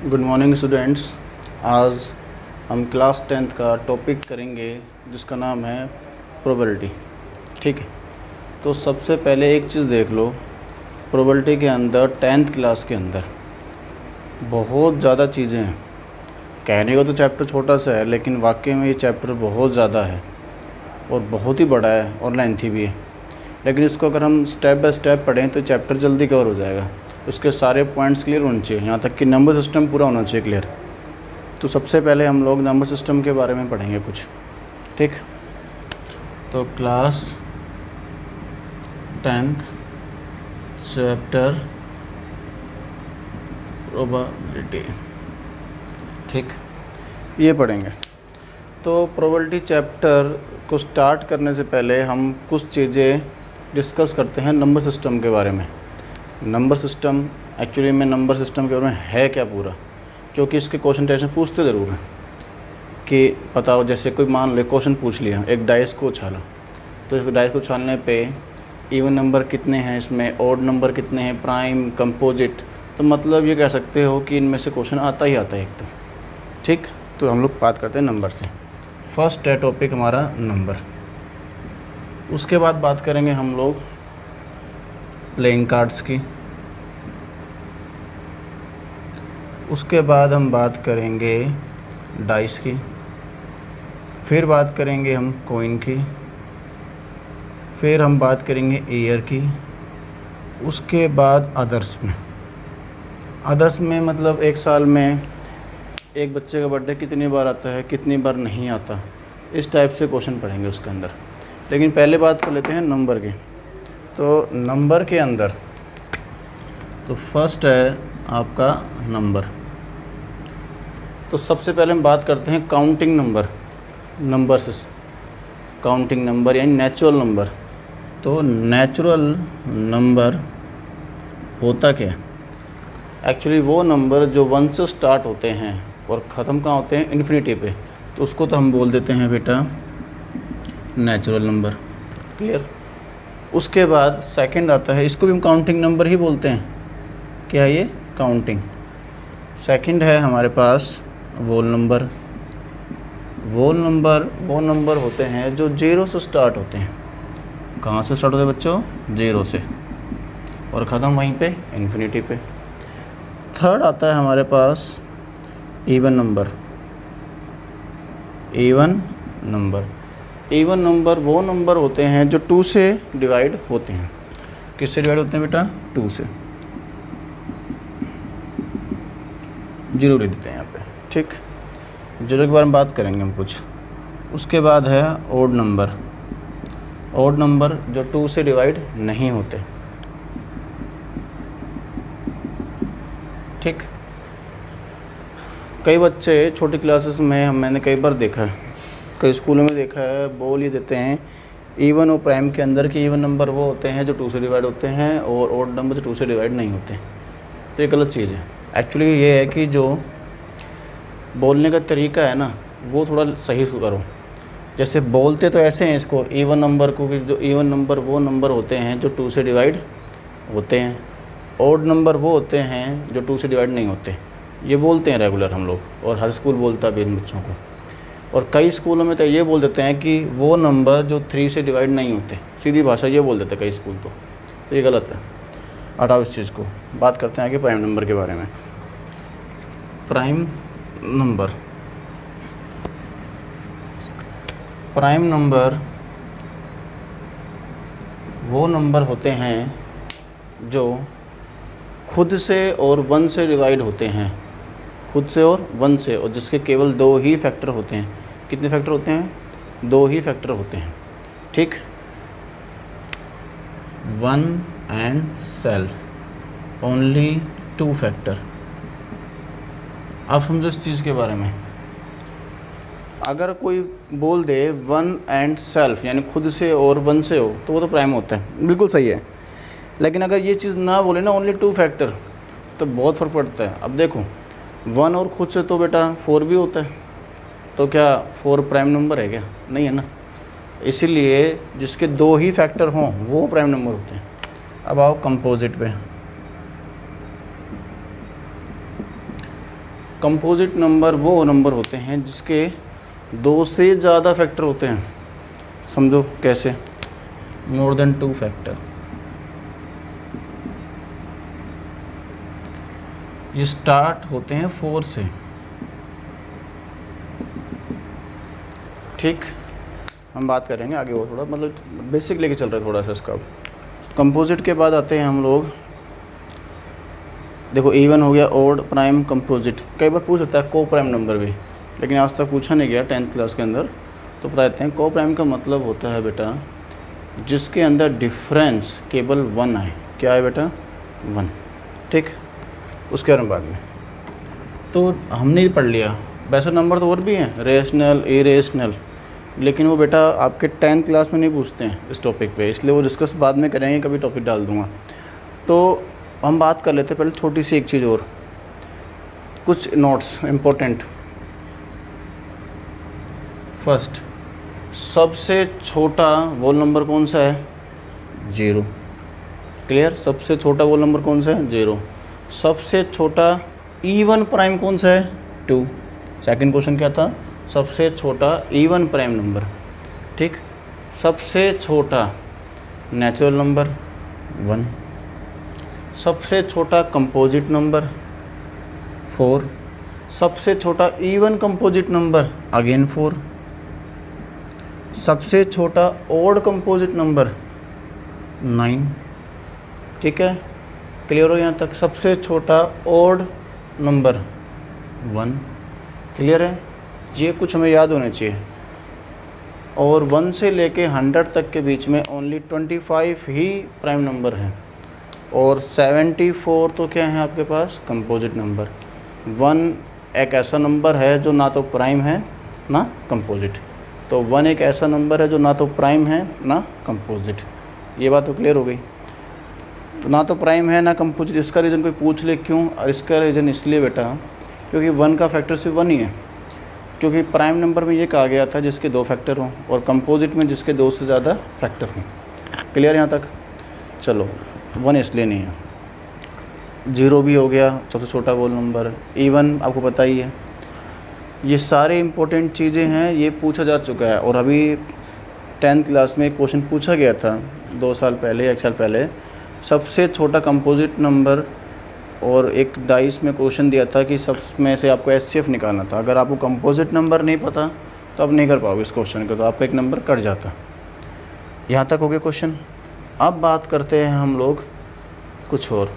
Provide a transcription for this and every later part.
Good morning students. आज हम class 10th का टॉपिक करेंगे जिसका नाम है प्रोबेबिलिटी। ठीक है, तो सबसे पहले एक चीज़ देख लो, प्रोबेबिलिटी के अंदर 10th क्लास के अंदर बहुत ज़्यादा चीज़ें हैं। कहने को तो चैप्टर छोटा सा है, लेकिन वाकई में ये चैप्टर बहुत ज़्यादा है और बहुत ही बड़ा है और लेंथी भी है। लेकिन इसको अगर हम स्टेप बाय स्टेप पढ़ें तो चैप्टर जल्दी कवर हो जाएगा। उसके सारे पॉइंट्स क्लियर होने चाहिए, यहाँ तक कि नंबर सिस्टम पूरा होना चाहिए क्लियर। तो सबसे पहले हम लोग नंबर सिस्टम के बारे में पढ़ेंगे कुछ। ठीक, तो क्लास 10th चैप्टर प्रोबेबिलिटी, ठीक, ये पढ़ेंगे। तो प्रोबेबिलिटी चैप्टर को स्टार्ट करने से पहले हम कुछ चीज़ें डिस्कस करते हैं नंबर सिस्टम के बारे में। नंबर सिस्टम एक्चुअली में नंबर सिस्टम के बारे में है क्या पूरा, क्योंकि इसके क्वेश्चन टेस्ट में पूछते ज़रूर हैं कि बताओ, जैसे कोई मान लो क्वेश्चन पूछ लिया, एक डाइस को उछाला, तो इस डाइस को उछालने पे इवन नंबर कितने हैं इसमें, ऑड नंबर कितने हैं, प्राइम, कंपोजिट, तो मतलब ये कह सकते हो कि इनमें से क्वेश्चन आता ही आता है एकदम। ठीक, तो हम लोग बात करते हैं नंबर से। फर्स्ट है टॉपिक हमारा नंबर। उसके बाद बात करेंगे हम लोग प्लेइंग कार्ड्स की। उसके बाद हम बात करेंगे डाइस की। फिर बात करेंगे हम कॉइन की। फिर हम बात करेंगे ईयर की। उसके बाद अदर्स में मतलब एक साल में एक बच्चे का बर्थडे कितनी बार आता है, कितनी बार नहीं आता, इस टाइप से क्वेश्चन पढ़ेंगे उसके अंदर। लेकिन पहले बात कर लेते हैं नंबर की। तो नंबर के अंदर तो फर्स्ट है आपका नंबर। तो सबसे पहले हम बात करते हैं काउंटिंग नंबर से। काउंटिंग नंबर यानी नेचुरल नंबर। तो नेचुरल नंबर होता क्या है? एक्चुअली वो नंबर जो 1 से स्टार्ट होते हैं और ख़त्म कहाँ होते हैं, इन्फिनिटी पे, तो उसको तो हम बोल देते हैं बेटा नेचुरल नंबर। क्लियर। उसके बाद सेकंड आता है, इसको भी हम काउंटिंग नंबर ही बोलते हैं। क्या है ये? काउंटिंग। सेकंड है हमारे पास वोल नंबर। वोल नंबर वो नंबर होते हैं जो 0 से स्टार्ट होते हैं। कहाँ से स्टार्ट होते हैं बच्चों? 0 से, और ख़त्म वहीं पे इन्फिनिटी पे। थर्ड आता है हमारे पास इवन नंबर। इवन नंबर वो नंबर होते हैं जो 2 से डिवाइड होते हैं। किससे डिवाइड होते हैं बेटा? 2 से। 0 ले देते हैं यहाँ पे। ठीक, 0 के बारे में बात करेंगे हम कुछ। उसके बाद है ओड नंबर। ओड नंबर जो 2 से डिवाइड नहीं होते। ठीक, कई बच्चे छोटी क्लासेस में मैंने कई बार देखा है, कई स्कूलों में देखा है, बोल ये देते हैं इवन और प्राइम के अंदर के इवन नंबर वो होते हैं जो 2 से डिवाइड होते हैं और ओड नंबर जो 2 से डिवाइड नहीं होते। तो ये गलत चीज़ है। एक्चुअली ये है कि जो बोलने का तरीका है ना, वो थोड़ा सही करो। जैसे बोलते तो ऐसे हैं इसको, इवन नंबर को, कि जो इवन नंबर वो नंबर होते हैं जो 2 से डिवाइड होते हैं, ओड नंबर वो होते हैं जो 2 से डिवाइड नहीं होते। ये बोलते हैं रेगुलर हम लोग, और हर स्कूल बोलता भी इन बच्चों को। और कई स्कूलों में तो ये बोल देते हैं कि वो नंबर जो 3 से डिवाइड नहीं होते, सीधी भाषा ये बोल देते हैं कई स्कूल। तो ये गलत है, हटाओ इस चीज़ को। बात करते हैं आगे प्राइम नंबर के बारे में। प्राइम नंबर वो नंबर होते हैं जो खुद से और 1 से डिवाइड होते हैं। खुद से और 1 से, और जिसके केवल 2 ही फैक्टर होते हैं। कितने फैक्टर होते हैं? 2 ही फैक्टर होते हैं। ठीक, 1 एंड सेल्फ, ओनली 2 फैक्टर। आप समझो इस चीज़ के बारे में। अगर कोई बोल दे 1 एंड सेल्फ यानी खुद से और 1 से हो, तो वो तो प्राइम होता है, बिल्कुल सही है। लेकिन अगर ये चीज़ ना बोले ना, ओनली 2 फैक्टर, तो बहुत फ़र्क पड़ता है। अब देखो, 1 और खुद से तो बेटा 4 भी होता है, तो क्या 4 प्राइम नंबर है क्या? नहीं है ना। इसीलिए जिसके 2 ही फैक्टर हों वो प्राइम नंबर होते हैं। अब आओ कंपोजिट पे। कंपोजिट नंबर वो नंबर होते हैं जिसके 2 से ज़्यादा फैक्टर होते हैं। समझो कैसे, मोर देन 2 फैक्टर। ये स्टार्ट होते हैं 4 से, ठीक। हम बात करेंगे आगे, वो थोड़ा मतलब बेसिक लेके चल रहे हैं थोड़ा सा इसका। कंपोजिट के बाद आते हैं हम लोग, देखो इवन हो गया, ओड, प्राइम, कंपोजिट। कई बार पूछ सकता है को प्राइम नंबर भी, लेकिन आज तक पूछा नहीं गया 10th क्लास के अंदर, तो बता देते हैं। को प्राइम का मतलब होता है बेटा जिसके अंदर डिफरेंस केवल 1 आए। क्या है बेटा? 1, ठीक। उसके बारे में बाद में तो हमने पढ़ लिया। वैसे नंबर तो और भी हैं, रेशनल, इरेशनल, लेकिन वो बेटा आपके 10th क्लास में नहीं पूछते हैं इस टॉपिक पे, इसलिए वो डिस्कस बाद में करेंगे, कभी टॉपिक डाल दूँगा। तो हम बात कर लेते हैं पहले छोटी सी एक चीज़ और, कुछ नोट्स इम्पोर्टेंट। फर्स्ट, सबसे छोटा वोल नंबर कौन सा है? 0। क्लियर? सबसे छोटा वोल नंबर कौन सा है? 0। सबसे छोटा इवन प्राइम कौन सा है? 2। सेकंड क्वेश्चन क्या था? सबसे छोटा इवन प्राइम नंबर, ठीक। सबसे छोटा नेचुरल नंबर 1। सबसे छोटा कंपोजिट नंबर 4। सबसे छोटा इवन कंपोजिट नंबर अगेन 4। सबसे छोटा ओड कंपोजिट नंबर 9, ठीक है। क्लियर हो यहाँ तक? सबसे छोटा ओड नंबर 1, क्लियर है। ये कुछ हमें याद होने चाहिए। और 1 से लेके 100 तक के बीच में ओनली 25 ही प्राइम नंबर हैं, और 74 तो क्या है आपके पास? Composite number. 1 एक ऐसा नंबर है जो ना तो प्राइम है ना कंपोजिट। तो 1 एक ऐसा नंबर है जो ना तो प्राइम है ना कंपोजिट। ये बात तो क्लियर हो गई। तो ना तो प्राइम है ना कंपोजिट, इसका रीज़न कोई पूछ ले क्यों? और इसका रीज़न इसलिए बेटा क्योंकि 1 का फैक्टर सिर्फ 1 ही है। क्योंकि प्राइम नंबर में ये कहा गया था जिसके 2 फैक्टर हों, और कंपोजिट में जिसके 2 से ज़्यादा फैक्टर हों। क्लियर यहाँ तक? चलो, 1 इसलिए नहीं है। 0 भी हो गया सबसे छोटा वोल नंबर, इवन आपको पता ही है। ये सारे इम्पोर्टेंट चीज़ें हैं, ये पूछा जा चुका है। और अभी 10th क्लास में एक क्वेश्चन पूछा गया था 2 साल पहले या 1 साल पहले, सबसे छोटा कंपोजिट नंबर, और एक डाइस में क्वेश्चन दिया था कि सब में से आपको एचसीएफ निकालना था। अगर आपको कंपोजिट नंबर नहीं पता तो आप नहीं कर पाओगे इस क्वेश्चन को, तो आपका एक नंबर कट जाता। यहाँ तक हो गया क्वेश्चन। अब बात करते हैं हम लोग कुछ और,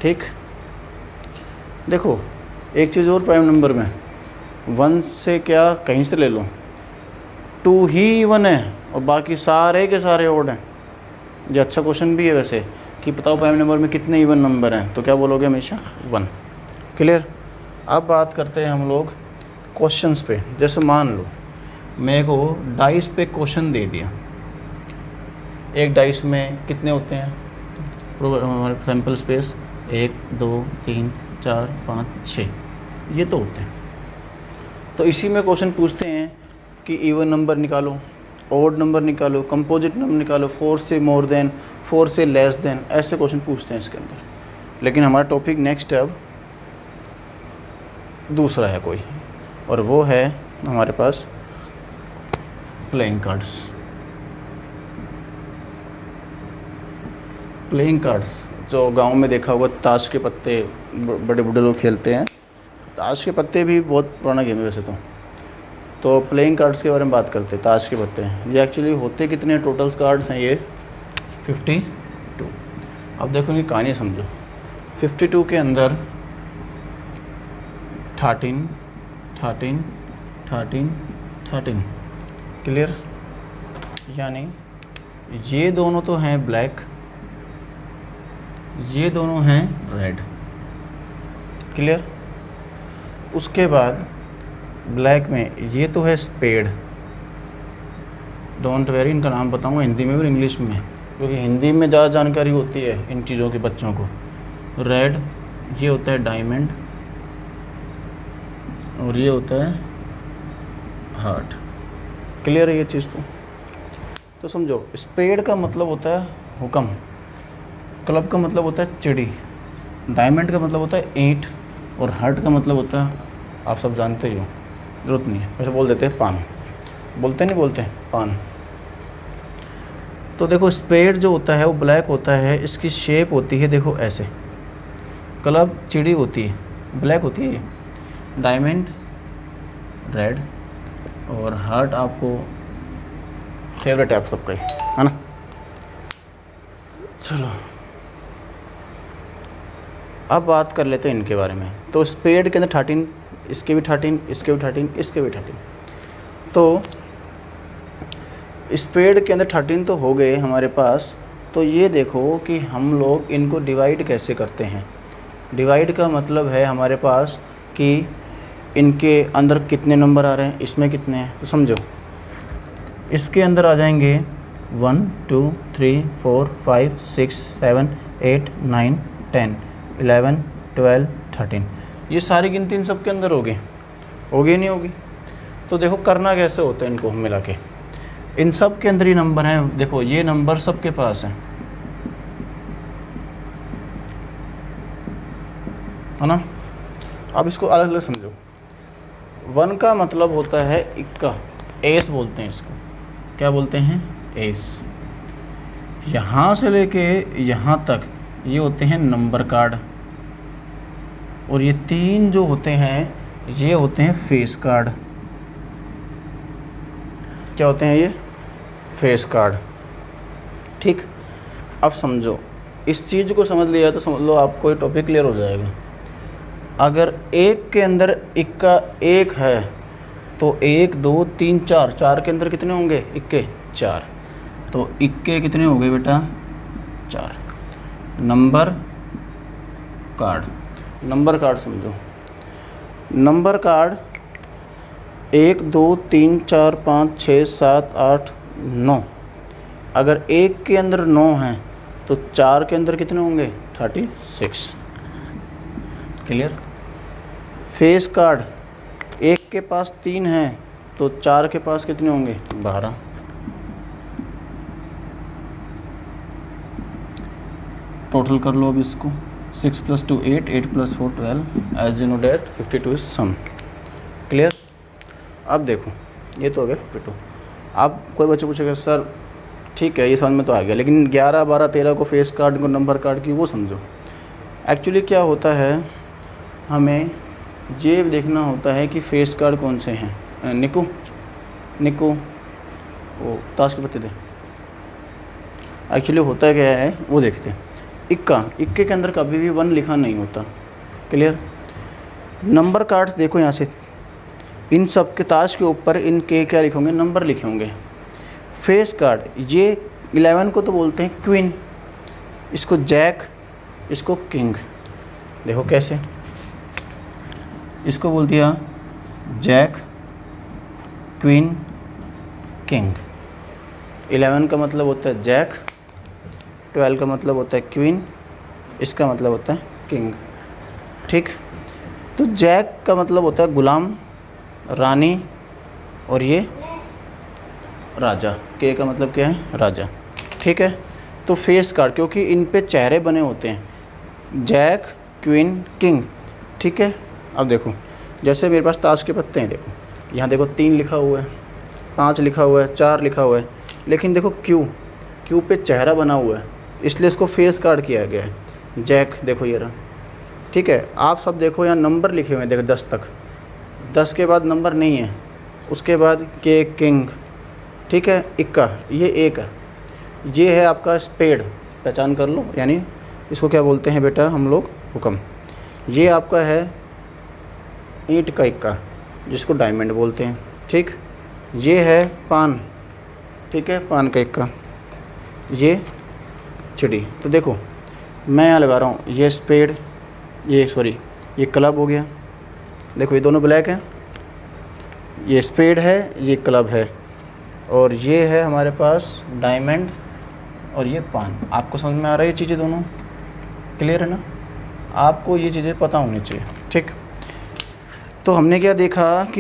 ठीक। देखो एक चीज़ और, प्राइम नंबर में 1 से क्या कहीं से ले लो, 2 ही 1 है और बाकी सारे के सारे ओड हैं। ये अच्छा क्वेश्चन भी है वैसे कि बताओ प्राइम नंबर में कितने इवन नंबर हैं, तो क्या बोलोगे? हमेशा 1। क्लियर? अब बात करते हैं हम लोग क्वेश्चंस पे। जैसे मान लो मेरे को डाइस पे क्वेश्चन दे दिया, एक डाइस में कितने होते हैं हमारे सैम्पल स्पेस? 1 2 3 4 5 6, ये तो होते हैं। तो इसी में क्वेश्चन पूछते हैं कि इवन नंबर निकालो, ओड नंबर निकालो, कंपोजिट नंबर निकालो, 4 से मोर देन, 4 से लेस देन, ऐसे क्वेश्चन पूछते हैं इसके अंदर। लेकिन हमारा टॉपिक नेक्स्ट अब दूसरा है कोई, और वो है हमारे पास प्लेइंग कार्ड्स। प्लेइंग कार्ड्स जो गांव में देखा होगा, ताश के पत्ते बड़े बूढ़े लोग खेलते हैं। ताश के पत्ते भी बहुत पुराना गेम है वैसे तो प्लेइंग कार्ड्स के बारे में बात करते हैं। ताश के पत्ते ये एक्चुअली होते कितने टोटल्स कार्ड्स हैं? ये 52। अब देखो ये कहानी समझो। 52 के अंदर 13 13 13 13, क्लियर? यानी ये दोनों तो हैं ब्लैक, ये दोनों हैं रेड, क्लियर? उसके बाद ब्लैक में ये तो है स्पेड, डोंट वेरी, इनका नाम बताऊंगा हिंदी में और इंग्लिश में, क्योंकि हिंदी में ज़्यादा जानकारी होती है इन चीज़ों के बच्चों को। रेड ये होता है डायमंड, और ये होता है हार्ट, क्लियर है ये चीज़? तो समझो, स्पेड का मतलब होता है हुक्म, क्लब का मतलब होता है चिड़ी, डायमंड का मतलब होता है ईंट, और हार्ट का मतलब होता है आप सब जानते ही हो, ज़रूरत नहीं है, वैसे बोल देते हैं पान, बोलते नहीं बोलते हैं पान। तो देखो स्पेड जो होता है वो ब्लैक होता है, इसकी शेप होती है देखो ऐसे, क्लब चिड़ी होती है, ब्लैक होती है, ये डायमंड रेड, और हार्ट आपको फेवरेट है आप सबका ही, है ना। चलो अब बात कर लेते हैं इनके बारे में। तो स्पेड के अंदर 13, इसके भी 13, इसके भी 13, इसके भी 13। तो स्पेड के अंदर 13 तो हो गए हमारे पास। तो ये देखो कि हम लोग इनको डिवाइड कैसे करते हैं। डिवाइड का मतलब है हमारे पास कि इनके अंदर कितने नंबर आ रहे हैं, इसमें कितने हैं। तो समझो इसके अंदर आ जाएंगे 1 2 3 4 5 6 7 8 9 10 11 12 13, ये सारी गिनती इन सब के अंदर होगी नहीं होगी। तो देखो करना कैसे होता है इनको मिला के, इन सब के अंदर ही नंबर हैं। देखो ये नंबर सबके पास हैं, है ना। अब इसको अलग अलग समझो। 1 का मतलब होता है इक्का, एस बोलते हैं इसको, क्या बोलते हैं, एस। यहाँ से लेके यहाँ तक ये होते हैं नंबर कार्ड, और ये 3 जो होते हैं ये होते हैं फेस कार्ड। क्या होते हैं ये, फेस कार्ड। ठीक, अब समझो इस चीज़ को समझ लिया तो समझ लो आपको ये टॉपिक क्लियर हो जाएगा। अगर एक के अंदर इक्का एक है तो 1 2 3 4, 4 के अंदर कितने होंगे इक्के, 4। तो इक्के कितने हो गए बेटा, 4। नंबर कार्ड, नंबर कार्ड समझो, नंबर कार्ड 1 2 3 4 5 6 7 8 9। अगर एक के अंदर 9 हैं तो 4 के अंदर कितने होंगे, 36। क्लियर। फेस कार्ड एक के पास 3 हैं तो 4 के पास कितने होंगे, 12। टोटल कर लो अब इसको, 6 + 2 8, 8 + 4 12, as you know that 52 is sum. Clear. अब देखो ये तो हो गया 52। अब कोई बच्चे पूछेगा सर ठीक है ये समझ में तो आ गया, लेकिन 11 12 13 को फेस कार्ड को नंबर कार्ड की वो समझो। एक्चुअली क्या होता है, हमें ये देखना होता है कि फेस कार्ड कौन से हैं। निकू वो ताश के पत्ते दे। एक्चुअली होता क्या है वो देखते हैं। इक्के के अंदर कभी भी 1 लिखा नहीं होता। क्लियर। नंबर कार्ड्स देखो यहाँ से, इन सब के ताश के ऊपर इनके क्या लिखे होंगे, नंबर लिखे होंगे। फेस कार्ड ये 11 को तो बोलते हैं क्वीन, इसको जैक, इसको किंग। देखो कैसे, इसको बोल दिया जैक, क्वीन, किंग। 11 का मतलब होता है जैक, 12 का मतलब होता है क्वीन, इसका मतलब होता है किंग। ठीक। तो जैक का मतलब होता है गुलाम, रानी, और ये राजा। के का मतलब क्या है, राजा। ठीक है। तो फेस कार्ड क्योंकि इन पे चेहरे बने होते हैं, जैक, क्वीन, किंग। ठीक है। अब देखो जैसे मेरे पास ताश के पत्ते हैं, देखो यहाँ देखो 3 लिखा हुआ है, 5 लिखा हुआ है, 4 लिखा हुआ है, लेकिन देखो क्यू पे चेहरा बना हुआ है, इसलिए इसको फेस कार्ड किया गया है। जैक देखो ये रहा। ठीक है। आप सब देखो यहाँ नंबर लिखे हुए हैं, देखो 10 तक, 10 के बाद नंबर नहीं है, उसके बाद के, किंग। ठीक है। इक्का ये 1 है, ये है आपका स्पेड, पहचान कर लो, यानी इसको क्या बोलते हैं बेटा हम लोग, हुक्म। ये आपका है ईंट का इक्का, जिसको डायमंड बोलते हैं। ठीक। ये है पान, ठीक है, पान का इक्का, ये चिड़ी। तो देखो मैं यहाँ लगा रहा हूँ, ये स्पेड, ये क्लब हो गया। देखो ये दोनों ब्लैक हैं, ये स्पेड है, ये क्लब है, और ये है हमारे पास डायमंड, और ये पान। आपको समझ में आ रहा है ये चीज़ें दोनों, क्लियर है ना। आपको ये चीज़ें पता होनी चाहिए। ठीक। तो हमने क्या देखा कि